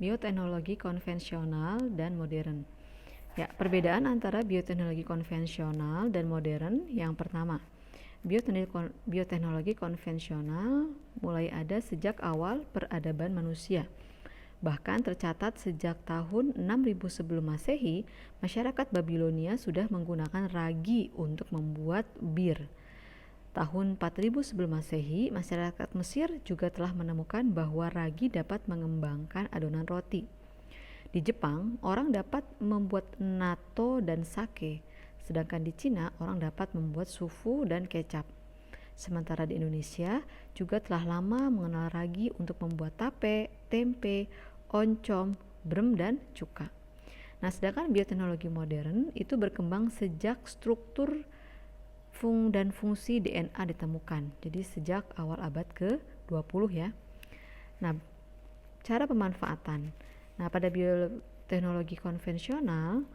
Bioteknologi konvensional dan modern. Ya, perbedaan antara bioteknologi konvensional dan modern yang pertama, bioteknologi konvensional mulai ada sejak awal peradaban manusia. Bahkan tercatat sejak tahun 6000 sebelum Masehi, masyarakat Babilonia sudah menggunakan ragi untuk membuat bir. Tahun 4000 sebelum Masehi, masyarakat Mesir juga telah menemukan bahwa ragi dapat mengembangkan adonan roti. Di Jepang, orang dapat membuat natto dan sake, sedangkan di Cina, orang dapat membuat sufu dan kecap. Sementara di Indonesia juga telah lama mengenal ragi untuk membuat tape, tempe, oncom, brem, dan cuka. Nah, sedangkan bioteknologi modern itu berkembang sejak struktur dan fungsi DNA ditemukan. Jadi sejak awal abad ke-20 ya. Nah, cara pemanfaatan. Nah, pada bioteknologi konvensional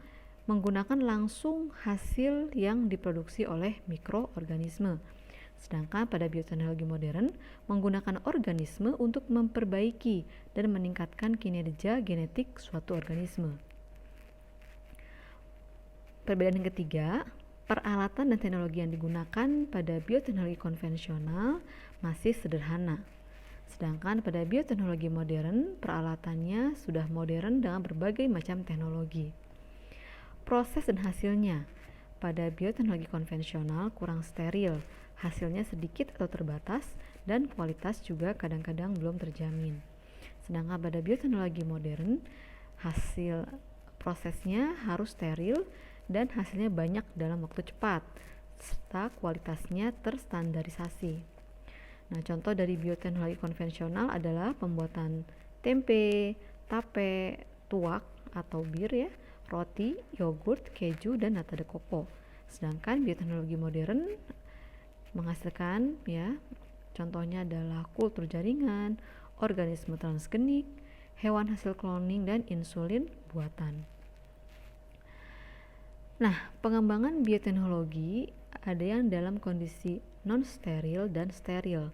menggunakan langsung hasil yang diproduksi oleh mikroorganisme. Sedangkan pada bioteknologi modern menggunakan organisme untuk memperbaiki dan meningkatkan kinerja genetik suatu organisme. Perbedaan yang ketiga, peralatan dan teknologi yang digunakan pada bioteknologi konvensional masih sederhana. Sedangkan pada bioteknologi modern, peralatannya sudah modern dengan berbagai macam teknologi. Proses dan hasilnya, pada bioteknologi konvensional kurang steril, hasilnya sedikit atau terbatas, dan kualitas juga kadang-kadang belum terjamin. Sedangkan pada bioteknologi modern, hasil prosesnya harus steril dan hasilnya banyak dalam waktu cepat, serta kualitasnya terstandarisasi. Nah, contoh dari bioteknologi konvensional adalah pembuatan tempe, tape, tuak atau bir ya, roti, yogurt, keju, dan nata de coco. Sedangkan bioteknologi modern menghasilkan ya, contohnya adalah kultur jaringan, organisme transgenik, hewan hasil cloning, dan insulin buatan. Nah, pengembangan bioteknologi ada yang dalam kondisi non-steril dan steril.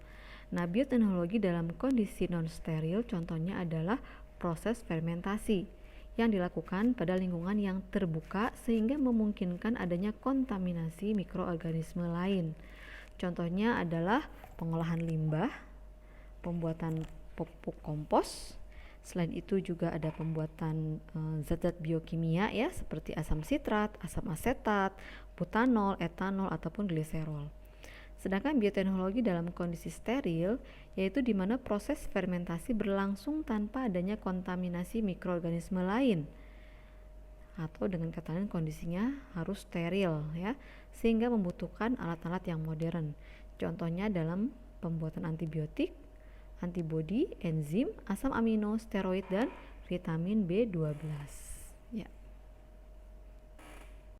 Nah, bioteknologi dalam kondisi non-steril contohnya adalah proses fermentasi yang dilakukan pada lingkungan yang terbuka sehingga memungkinkan adanya kontaminasi mikroorganisme lain. Contohnya adalah pengolahan limbah, pembuatan pupuk kompos. Selain itu juga ada pembuatan zat-zat biokimia ya, seperti asam sitrat, asam asetat, butanol, etanol ataupun gliserol. Sedangkan bioteknologi dalam kondisi steril yaitu di mana proses fermentasi berlangsung tanpa adanya kontaminasi mikroorganisme lain. Atau dengan kata lain kondisinya harus steril ya, sehingga membutuhkan alat-alat yang modern. Contohnya dalam pembuatan antibiotik, antibodi, enzim, asam amino, steroid, dan vitamin B12.